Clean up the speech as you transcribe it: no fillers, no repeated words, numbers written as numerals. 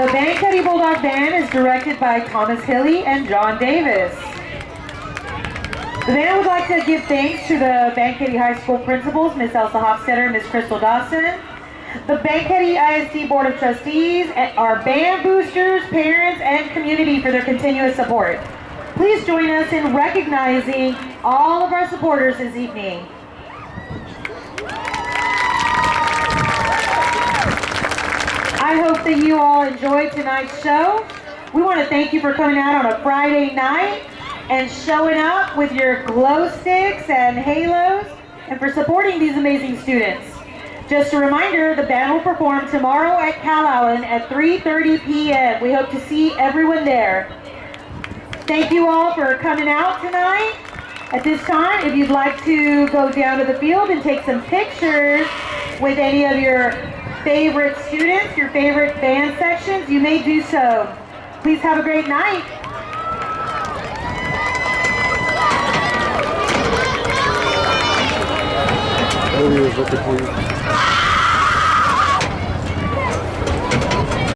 The Banquete Band is directed by Thomas Hilly and John Davis. The band would like to give thanks to the Banquete High School principals, Miss Elsa Hofstetter and Miss Crystal Dawson, the Banquete ISD Board of Trustees, our band boosters, parents, and community for their continuous support. Please join us in recognizing all of our supporters this evening. I hope that you all enjoyed tonight's show. We want to thank you for coming out on a Friday night and showing up with your glow sticks and halos, and for supporting these amazing students. Just a reminder, the band will perform tomorrow at Calallen at 3:30 p.m. We hope to see everyone there. Thank you all for coming out tonight. At this time, if you'd like to go down to the field and take some pictures with any of your favorite students, your favorite band sections, you may do so. Please have a great night. Ellie is looking for you.